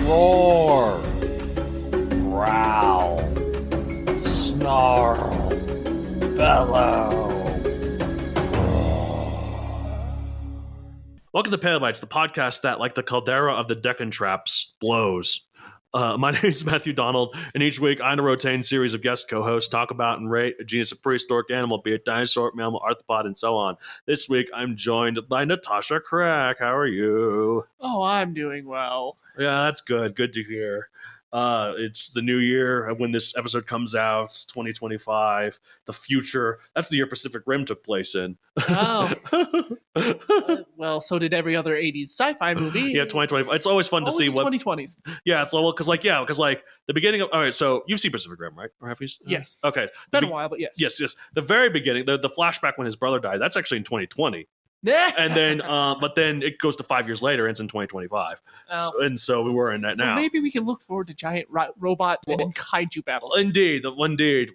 roar, growl, snarl, bellow. Welcome to Paleobites, the podcast that, like the caldera of the Deccan Traps, blows. My name is Matthew Donald, and each week I and a rotating series of guest co-hosts talk about and rate a genus of prehistoric animal, be it dinosaur, mammal, arthropod, and so on. This week I'm joined by Natasha Crack. How are you? Oh, I'm doing well. Yeah, that's good. Good to hear. It's the new year when this episode comes out, 2025, the future. That's the year Pacific Rim took place in. Oh. Well, so did every other 80s sci-fi movie. Yeah, 2025. It's always fun to see what 2020s. Yeah, it's well, because the beginning of, all right, so you've seen Pacific Rim, right? Or have you? Yes. Okay. Been a while, but yes. Yes. The very beginning, the flashback when his brother died, that's actually in 2020. And then, but then it goes to 5 years later, and it's in 2025. Oh. So we were in that now. So maybe we can look forward to giant robot and kaiju battles. Indeed.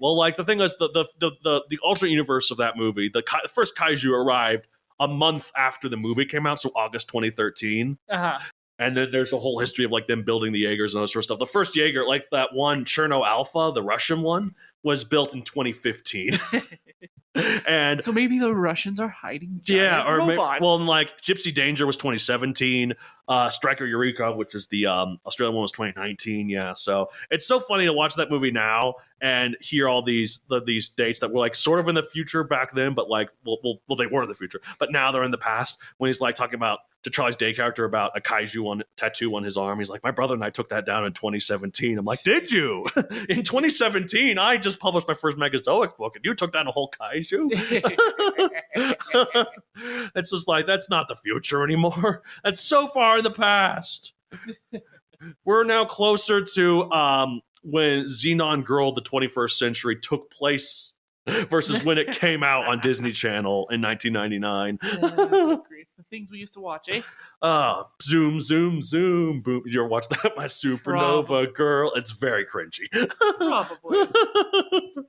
Well, like the thing is, the alternate universe of that movie, the first kaiju arrived a month after the movie came out, so August 2013. Uh-huh. And then there's a whole history of like them building the Jaegers and all this sort of stuff. The first Jaeger, like that one Cherno Alpha, the Russian one, was built in 2015. And so maybe the Russians are hiding giant robots. Like Gypsy Danger was 2017. Striker Eureka, which is the Australian one, was 2019. Yeah, so it's so funny to watch that movie now and hear all these dates that were like sort of in the future back then, but like well they were in the future, but now they're in the past. When he's like talking about to Charlie's Day character about a kaiju tattoo on his arm, he's like, my brother and I took that down in 2017. I'm like, did you? In 2017, I just published my first Megazoic book, and you took down a whole kaiju. It's just like, that's not the future anymore. That's so far in the past. We're now closer to when Xenon Girl, the 21st Century, took place versus when it came out on Disney Channel in 1999. The things we used to watch, eh? Zoom, zoom, zoom, boom. Did you ever watch that? My Supernova Probably. Girl. It's very cringy. Probably.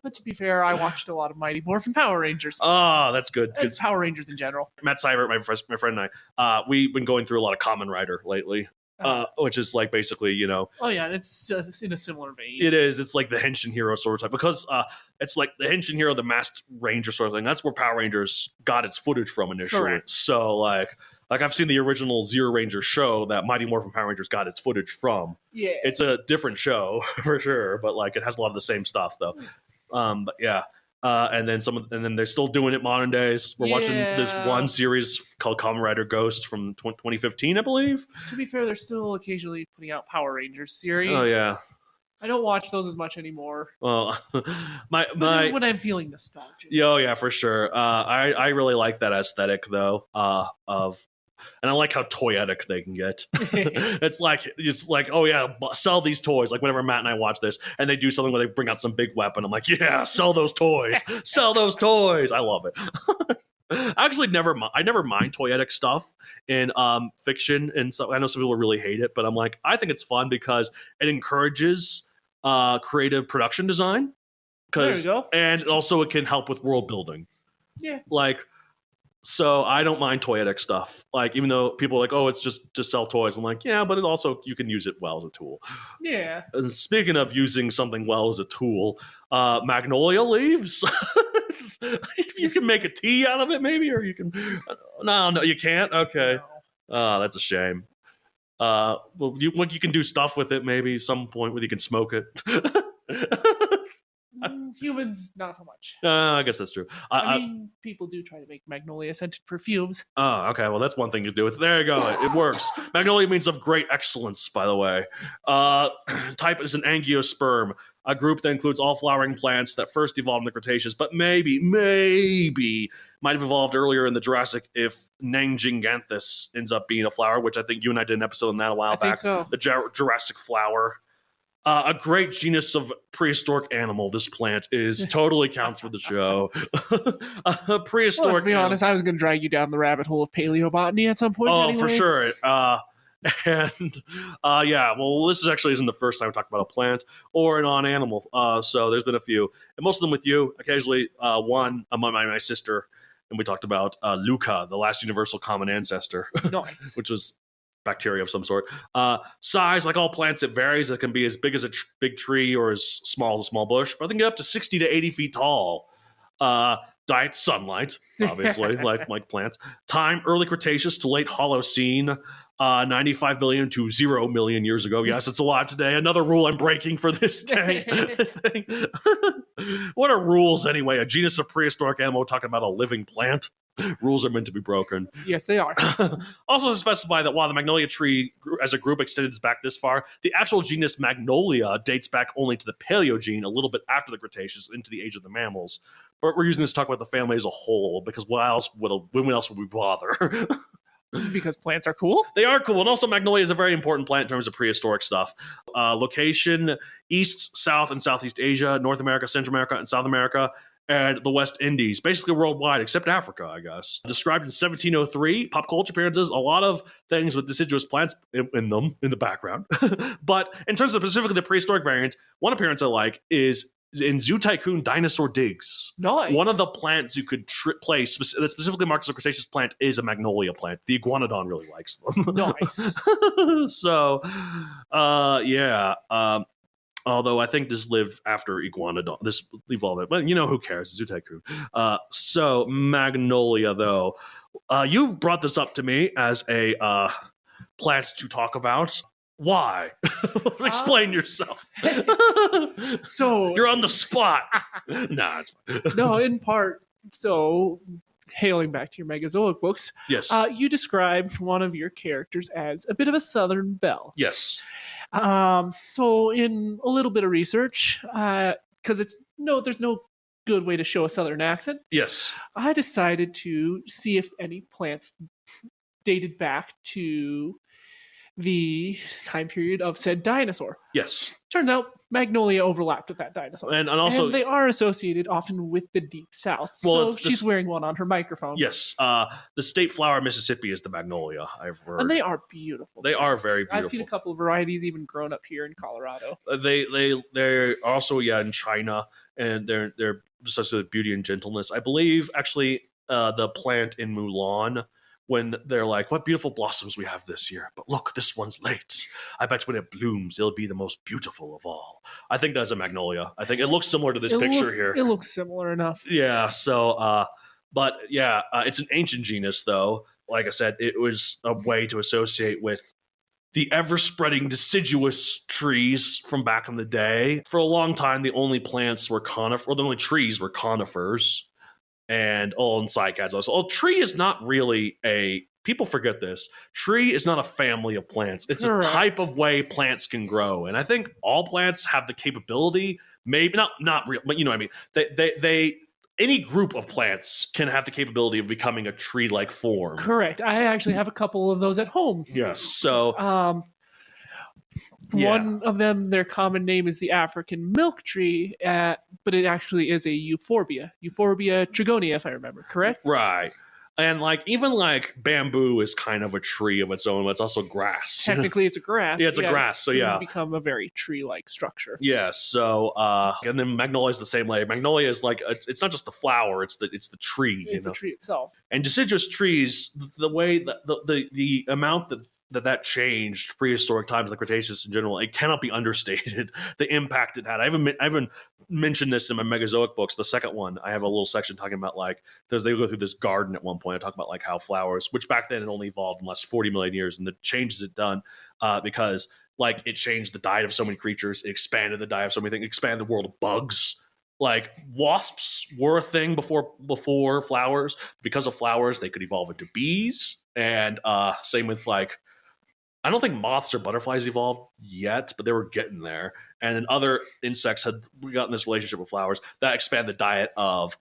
But to be fair, I watched a lot of Mighty Morphin Power Rangers. Oh, that's good. And Power Rangers in general. Matt Seibert, my friend and I, we've been going through a lot of Kamen Rider lately. Which is like basically, you know. Oh yeah, it's in a similar vein. It is. It's like the Henshin Hero sort of type, because it's like the Henshin Hero, the Masked Ranger sort of thing. That's where Power Rangers got its footage from initially. Correct. So like I've seen the original Zero Ranger show that Mighty Morphin Power Rangers got its footage from. Yeah, it's a different show for sure, but like it has a lot of the same stuff though. But yeah. And then they're still doing it modern days. We're watching this one series called Kamen Rider Ghost from 2015, I believe. To be fair, they're still occasionally putting out Power Rangers series. Oh yeah, I don't watch those as much anymore. Well, my when I'm feeling nostalgic. Oh yeah, for sure. I really like that aesthetic though. And I like how toyetic they can get. It's like, oh yeah, sell these toys. Like whenever Matt and I watch this, and they do something where they bring out some big weapon, I'm like, yeah, sell those toys, sell those toys. I love it. I actually never mind toyetic stuff in fiction, and so I know some people really hate it, but I'm like, I think it's fun because it encourages creative production design. There you go. And also it can help with world building. Yeah, like. So I don't mind toyetic stuff. Like, even though people are like, oh, it's just to sell toys. I'm like, yeah, but it also, you can use it well as a tool. Yeah. And speaking of using something well as a tool, Magnolia leaves. You can make a tea out of it, maybe, or you can. No, you can't. Okay. No. That's a shame. Well, you can do stuff with it, maybe some point where you can smoke it. Humans, not so much. I guess that's true. I mean, people do try to make Magnolia scented perfumes. Oh, okay. Well, that's one thing to do with. There you go. It works. Magnolia means of great excellence, by the way. Type is an angiosperm, a group that includes all flowering plants that first evolved in the Cretaceous, but maybe might have evolved earlier in the Jurassic if Nangginganthus ends up being a flower, which I think you and I did an episode on that a while back. I think so. The Jurassic flower. A great genus of prehistoric animal. This plant is totally counts for the show. Prehistoric. Well, to be honest, I was going to drag you down the rabbit hole of paleobotany at some point. Oh, anyway. for sure. Well, this actually isn't the first time we talked about a plant or an on-animal. So there's been a few, and most of them with you. Occasionally, one among my sister, and we talked about Luca, the last universal common ancestor, Nice. which was bacteria of some sort. Size, like all plants, it varies. It can be as big as a big tree or as small as a small bush, but they can get up to 60 to 80 feet tall. Diet sunlight, obviously, like plants. Time, early Cretaceous to late Holocene, 95 million to 0 million years ago. Yes, it's alive today. Another rule I'm breaking for this day. What are rules anyway? A genus of prehistoric animal talking about a living plant? Rules are meant to be broken. Yes, they are. Also to specify that while the Magnolia tree as a group extended back this far, the actual genus Magnolia dates back only to the Paleogene, a little bit after the Cretaceous, into the age of the mammals. But we're using this to talk about the family as a whole, because when else would we bother? Because plants are cool. They are cool. And also Magnolia is a very important plant in terms of prehistoric stuff. Location, East, South, and Southeast Asia, North America, Central America, and South America, and the West Indies, basically worldwide, except Africa, I guess. Described in 1703, pop culture appearances, a lot of things with deciduous plants in the background. But in terms of specifically the prehistoric variant, one appearance I like is in Zoo Tycoon Dinosaur Digs. Nice. One of the plants you could place that specifically marked as a Cretaceous plant is a Magnolia plant. The iguanodon really likes them. Nice. So, yeah. Although I think this lived after Iguanodon. This evolved, but who cares? Zoo Tycoon. So Magnolia, though, you brought this up to me as a plant to talk about. Why? Explain yourself. So you're on the spot. Nah, it's fine. No, in part. So, hailing back to your Megazoic books, yes, you described one of your characters as a bit of a Southern belle. Yes. So in a little bit of research, because there's no good way to show a Southern accent. Yes. I decided to see if any plants dated back to the time period of said dinosaur. Yes. Turns out Magnolia overlapped with that dinosaur. And also... And they are associated often with the Deep South. Well, so she's wearing one on her microphone. Yes. The state flower of Mississippi is the Magnolia, I've heard. And they are beautiful. They are very beautiful. I've seen a couple of varieties even grown up here in Colorado. They're also, in China, and they're associated with beauty and gentleness. I believe, actually, the plant in Mulan, when they're like, what beautiful blossoms we have this year. But look, this one's late. I bet when it blooms, it'll be the most beautiful of all. I think that's a Magnolia. I think it looks similar to this picture here. It looks similar enough. Yeah, so, but yeah, it's an ancient genus, though. Like I said, it was a way to associate with the ever-spreading deciduous trees from back in the day. For a long time, the only plants were the only trees were conifers. And cycads also. Tree is not really people forget this. Tree is not a family of plants. It's Correct. A type of way plants can grow. And I think all plants have the capability, maybe not real, but you know what I mean. They any group of plants can have the capability of becoming a tree-like form. Correct. I actually have a couple of those at home. Yes. So one of them, their common name is the African milk tree, but it actually is a euphorbia trigonia, if I remember correct. Right. And even bamboo is kind of a tree of its own, but it's also grass. Technically, it's a grass. Yeah, it's a grass. So it become a very tree-like structure. Yes. So and then Magnolia is the same way. Magnolia is it's not just the flower; it's the tree. It's the tree itself. And deciduous trees, the way that the amount that changed prehistoric times, like Cretaceous in general, it cannot be understated. The impact it had. I haven't mentioned this in my Megazoic books. The second one, I have a little section talking about they go through this garden at one point. I talk about how flowers, which back then had only evolved in the last 40 million years, and the changes it done because it changed the diet of so many creatures, it expanded the diet of so many things, it expanded the world of bugs. Wasps were a thing before flowers. Because of flowers, they could evolve into bees, and same with I don't think moths or butterflies evolved yet, but they were getting there. And then other insects had gotten this relationship with flowers that expand the diet of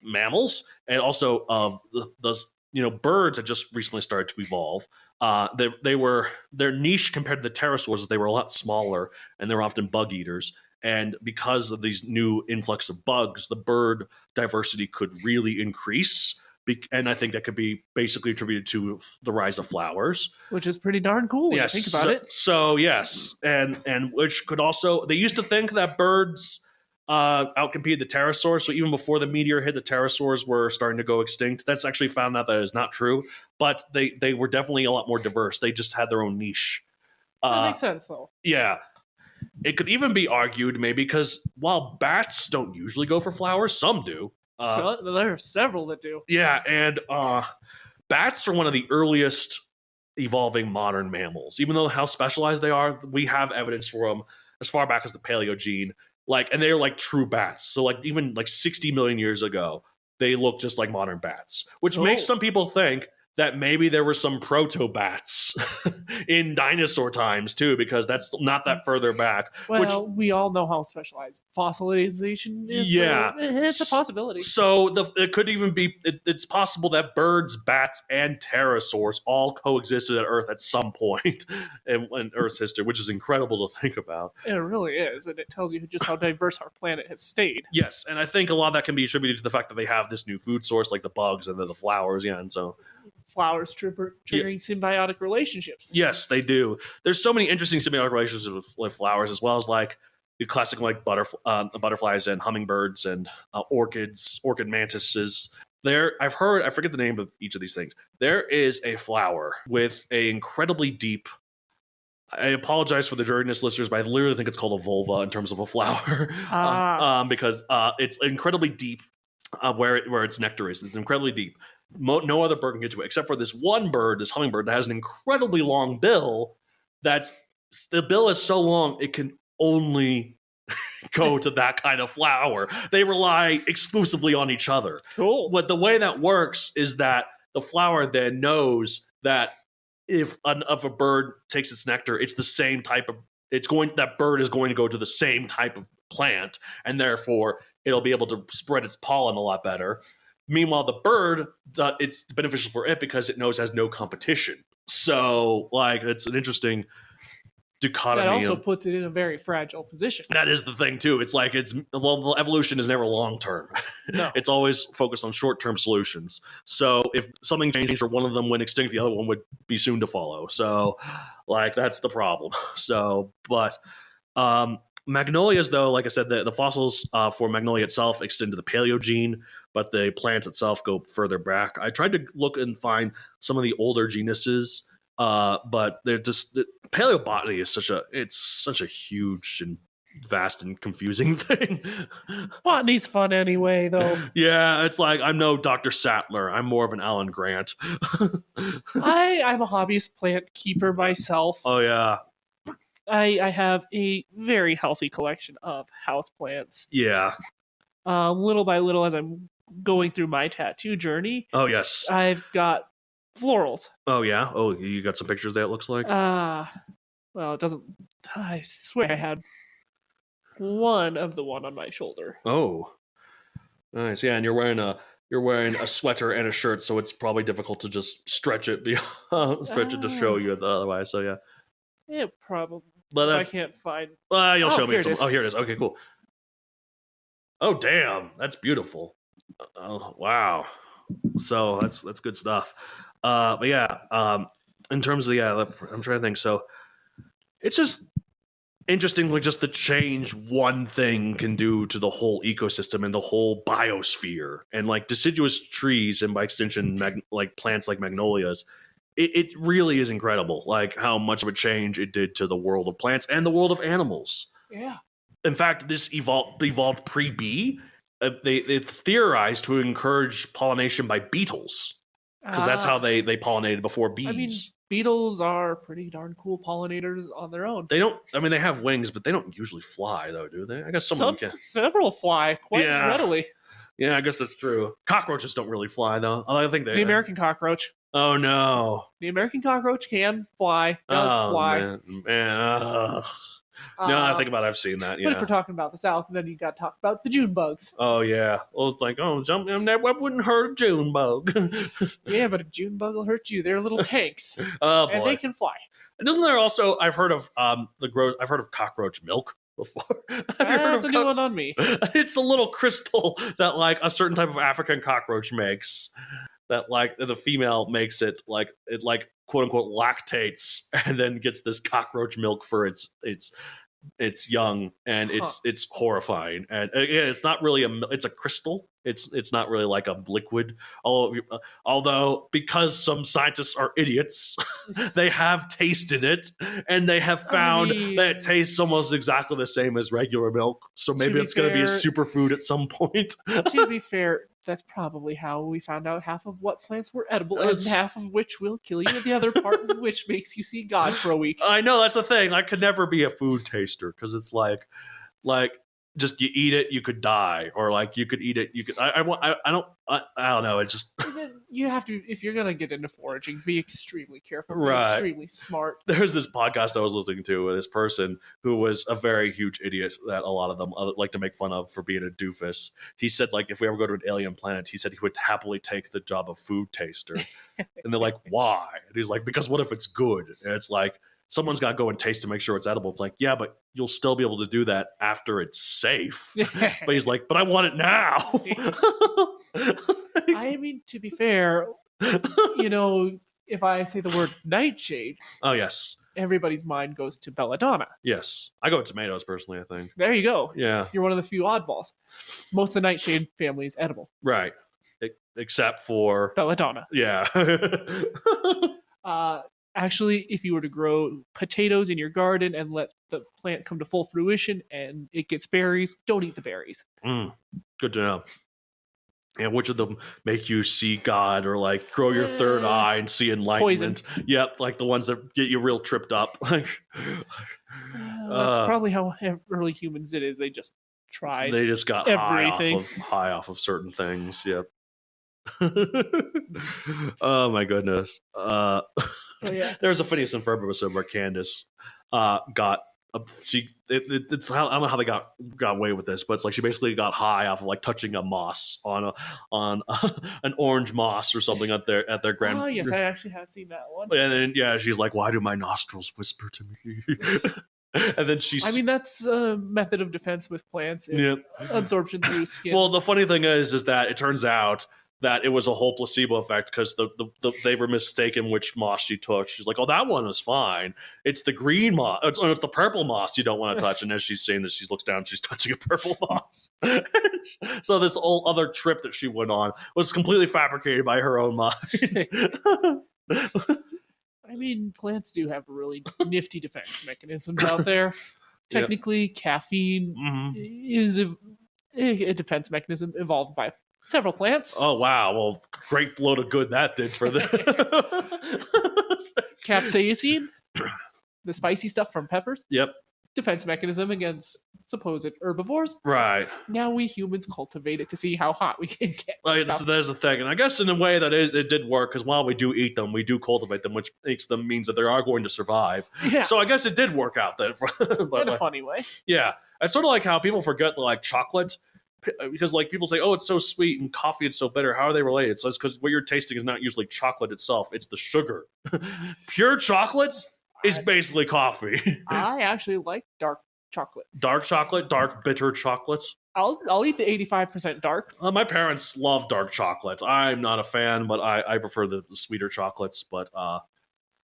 mammals, and also of the birds had just recently started to evolve. Their niche compared to the pterosaurs is they were a lot smaller, and they were often bug eaters. And because of these new influx of bugs, the bird diversity could really increase. And I think that could be basically attributed to the rise of flowers, which is pretty darn cool when you think about it. So yes, and which could also, they used to think that birds outcompeted the pterosaurs. So even before the meteor hit, the pterosaurs were starting to go extinct. That's actually found out that is not true, but they were definitely a lot more diverse. They just had their own niche. That makes sense, though. Yeah. It could even be argued maybe because while bats don't usually go for flowers, some do. So there are several that do. Yeah, and bats are one of the earliest evolving modern mammals. Even though how specialized they are, we have evidence for them as far back as the Paleogene. And they're like true bats. So like even like 60 million years ago, they look just like modern bats, which makes some people think that maybe there were some proto-bats in dinosaur times too, because that's not that further back. Well, we all know how specialized fossilization is. Yeah. So it's a possibility. So it could even be, it's possible that birds, bats, and pterosaurs all coexisted at Earth at some point in Earth's history, which is incredible to think about. It really is, and it tells you just how diverse our planet has stayed. Yes, and I think a lot of that can be attributed to the fact that they have this new food source, like the bugs and the flowers, and so... Flowers triggering symbiotic relationships. Yes, they do. There's so many interesting symbiotic relationships with flowers, as well as like the classic like butterflies and hummingbirds and orchids, orchid mantises. I forget the name of each of these things. There is a flower with a incredibly deep. I apologize for the dirtiness, listeners, but I literally think it's called a vulva in terms of a flower, because it's incredibly deep where its nectar is. It's incredibly deep. No other bird can get to it except for this one bird, this hummingbird, that has an incredibly long bill. The bill is so long it can only go to that kind of flower. They rely exclusively on each other. Cool. But the way that works is that the flower then knows that if a bird takes its nectar, it's the same type of. That bird is going to go to the same type of plant, and therefore it'll be able to spread its pollen a lot better. Meanwhile, the bird, it's beneficial for it because it knows it has no competition. So, like, it's an interesting dichotomy. That also puts it in a very fragile position. That is the thing, too. It's like, evolution is never long-term. No. It's always focused on short-term solutions. So, if something changed or one of them went extinct, the other one would be soon to follow. So, like, that's the problem. So, but... Magnolias, though, like I said, the fossils for Magnolia itself extend to the Paleogene, but the plants itself go further back. I tried to look and find some of the older genuses, but they're just paleobotany is such a huge and vast and confusing thing. Botany's fun anyway, though. Yeah, it's like I'm no Dr. Sattler. I'm more of an Alan Grant. I'm a hobbyist plant keeper myself. Oh yeah. I have a very healthy collection of houseplants. Yeah. Little by little, as I'm going through my tattoo journey. Oh yes. I've got florals. Oh yeah. Oh, you got some pictures there. It looks like. Well, it doesn't. I swear I had one on my shoulder. Oh, nice. Yeah, and you're wearing a sweater and a shirt, so it's probably difficult to just stretch it it to show you otherwise. So yeah. Yeah, probably. But I can't find. You'll show me some. Oh, here it is. Okay, cool. Oh, damn, that's beautiful. Oh, wow. So that's good stuff. But yeah, in terms of I'm trying to think. So it's just interesting, like just the change one thing can do to the whole ecosystem and the whole biosphere, and like deciduous trees, and by extension, like plants like magnolias. It really is incredible, like how much of a change it did to the world of plants and the world of animals. Yeah. In fact, this evolved pre-bee. They theorized to encourage pollination by beetles because that's how they pollinated before bees. I mean, beetles are pretty darn cool pollinators on their own. They don't. I mean, they have wings, but they don't usually fly, though, do they? I guess some of them can. Several fly quite readily. Yeah, I guess that's true. Cockroaches don't really fly, though. I think the American cockroach. Oh no! The American cockroach can fly. Does fly. Man. No, I think about it, I've seen that. Yeah. But if we're talking about the South, then you got to talk about the June bugs. Oh yeah. Well, it's like that wouldn't hurt a June bug. Yeah, but a June bug will hurt you. They're little tanks. Oh boy. And they can fly. And isn't there also? I've heard of cockroach milk before. That's a new one on me. It's a little crystal that like a certain type of African cockroach makes. That like the female makes it quote unquote lactates and then gets this cockroach milk for its It's young and it's horrifying. And again, it's not really it's a crystal. It's not really like a liquid. Although because some scientists are idiots, they have tasted it and they have found that it tastes almost exactly the same as regular milk. So maybe it's going to be a superfood at some point. To be fair, that's probably how we found out half of what plants were edible and half of which will kill you, and the other part of which makes you see God for a week. I know, that's the thing. I could never be a food taster because it's like just you eat it, you could die, or like you could eat it, you could. I don't know. It just you have to, if you're gonna get into foraging, be extremely careful, be right? Extremely smart. There's this podcast I was listening to with this person who was a very huge idiot that a lot of them like to make fun of for being a doofus. He said like if we ever go to an alien planet, he said he would happily take the job of food taster, and they're like, why? And he's like, because what if it's good? And it's like, someone's got to go and taste to make sure it's edible. It's like, yeah, but you'll still be able to do that after it's safe. But he's like, but I want it now. I mean, to be fair, if I say the word nightshade, oh yes, everybody's mind goes to belladonna. Yes, I go with tomatoes personally. I think there you go. Yeah, you're one of the few oddballs. Most of the nightshade family is edible, right? Except for belladonna. Yeah. Actually, if you were to grow potatoes in your garden and let the plant come to full fruition and it gets berries, don't eat the berries. Good to know. And which of them make you see God or like grow your third eye and see enlightenment? Poison. Yep, like the ones that get you real tripped up. That's probably how early humans did it. They just tried. They just got high off of certain things. Yep. Oh my goodness. Yeah. There's a Phineas and Ferb episode where Candace got it's I don't know how they got away with this, but it's like she basically got high off of like touching a moss on an orange moss or something at their grand. Oh yes, I actually have seen that one. And then she's like, why do my nostrils whisper to me? And then I mean, that's a method of defense with plants. Is absorption through skin. Well, the funny thing is that it turns out that it was a whole placebo effect because they were mistaken which moss she took. She's like, oh, that one is fine. It's the green moss. It's the purple moss you don't want to touch. And as she's saying this, she looks down and she's touching a purple moss. So this whole other trip that she went on was completely fabricated by her own mind. I mean, plants do have really nifty defense mechanisms out there. Technically, caffeine is a defense mechanism evolved by several plants. Oh, wow. Well, great load of good that did for them. Capsaicin, the spicy stuff from peppers. Yep. Defense mechanism against supposed herbivores. Right. Now we humans cultivate it to see how hot we can get. There's the thing. And I guess in a way that it did work, because while we do eat them, we do cultivate them, which means that they are going to survive. Yeah. So I guess it did work out then. In a funny way. Yeah. It's sort of like how people forget like chocolate. Because like people say, oh, it's so sweet and coffee it's so bitter. How are they related? So it's because what you're tasting is not usually chocolate itself; it's the sugar. Pure chocolate is basically coffee. I actually like dark chocolate. Dark chocolate, dark bitter chocolates. I'll eat the 85% dark. My parents love dark chocolates. I'm not a fan, but I prefer the sweeter chocolates. But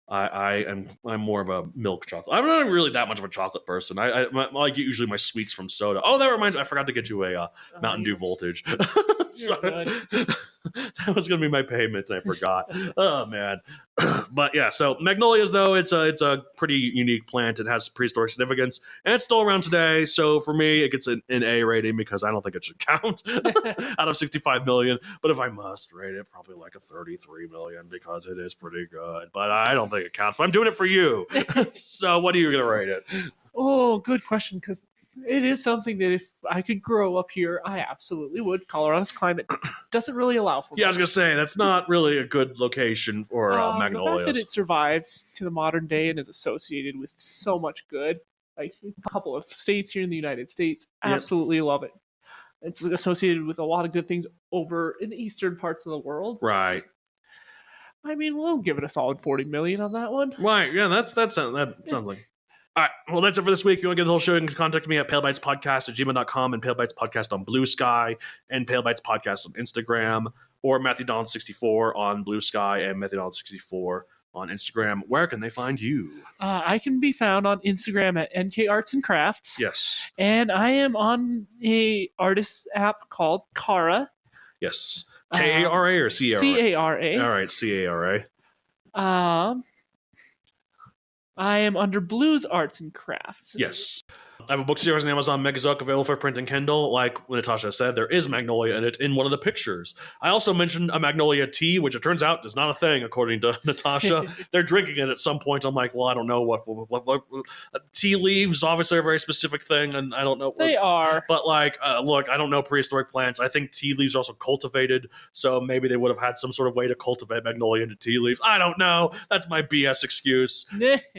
I'm more of a milk chocolate. I'm not really that much of a chocolate person. I get usually my sweets from soda. Oh, that reminds me, I forgot to get you a Mountain Dew Voltage. That was gonna be my payment, and I forgot. Oh man. But yeah, so magnolias though, it's a pretty unique plant. It has prehistoric significance, and it's still around today. So for me, it gets an A rating because I don't think it should count out of 65 million. But if I must rate it, probably like a 33 million because it is pretty good. But I don't think it counts. But I'm doing it for you. So what are you gonna rate it? Oh, good question. Because it is something that if I could grow up here, I absolutely would. Colorado's climate doesn't really allow for I was going to say, that's not really a good location for magnolias. The fact that it survives to the modern day and is associated with so much good, like a couple of states here in the United States, absolutely love it. It's associated with a lot of good things over in the eastern parts of the world. Right. I mean, we'll give it a solid 40 million on that one. Right. Yeah, that sounds like... All right, well, that's it for this week. If you want to get the whole show, you can contact me at palebytespodcast@gmail.com and Pale Bites Podcast on Blue Sky and Pale Bites Podcast on Instagram, or Matthew Donald 64 on Blue Sky and Matthew Donald 64 on Instagram. Where can they find you? I can be found on Instagram at NK Arts and Crafts. Yes. And I am on a artist app called Kara. Yes. K-A-R-A or C-A-R-A? C-A-R-A. All right, C-A-R-A. I am under Blues Arts and Crafts. Yes. I have a book series on Amazon Megazook available for print and Kindle. Like Natasha said, there is Magnolia in it in one of the pictures. I also mentioned a Magnolia tea, which it turns out is not a thing, according to Natasha. They're drinking it at some point. I'm like, well, I don't know what tea leaves obviously are a very specific thing, and I don't know. They are. But like, look, I don't know prehistoric plants. I think tea leaves are also cultivated, so maybe they would have had some sort of way to cultivate Magnolia into tea leaves. I don't know. That's my BS excuse.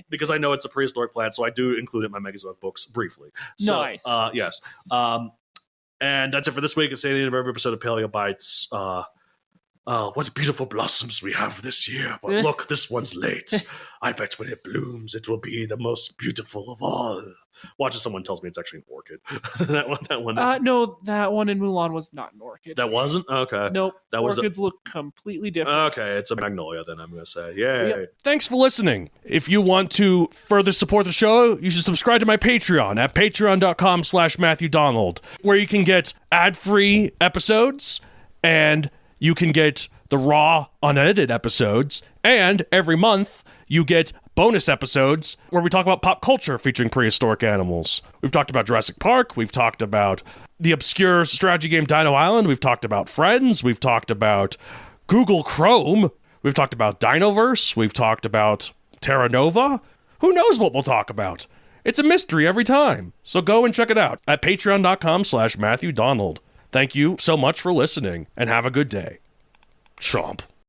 Because I know it's a prehistoric plant, so I do include it in my Megazoic books briefly. So, nice. Yes. And that's it for this week. It's the end of every episode of Paleo Bites. What beautiful blossoms we have this year. But look, this one's late. I bet when it blooms, it will be the most beautiful of all. Watch as someone tells me it's actually an orchid. that one. No, that one in Mulan was not an orchid. That wasn't? Okay. Nope. That was orchids look completely different. Okay, it's a magnolia then, I'm going to say. Yay. Yep. Thanks for listening. If you want to further support the show, you should subscribe to my Patreon at patreon.com/MatthewDonald, where you can get ad-free episodes, and you can get the raw, unedited episodes, and every month you get bonus episodes where we talk about pop culture featuring prehistoric animals. We've talked about Jurassic Park. We've talked about the obscure strategy game Dino Island. We've talked about Friends. We've talked about Google Chrome. We've talked about Dinoverse. We've talked about Terra Nova. Who knows what we'll talk about? It's a mystery every time. So go and check it out at patreon.com/MatthewDonald. Thank you so much for listening, and have a good day. Chomp.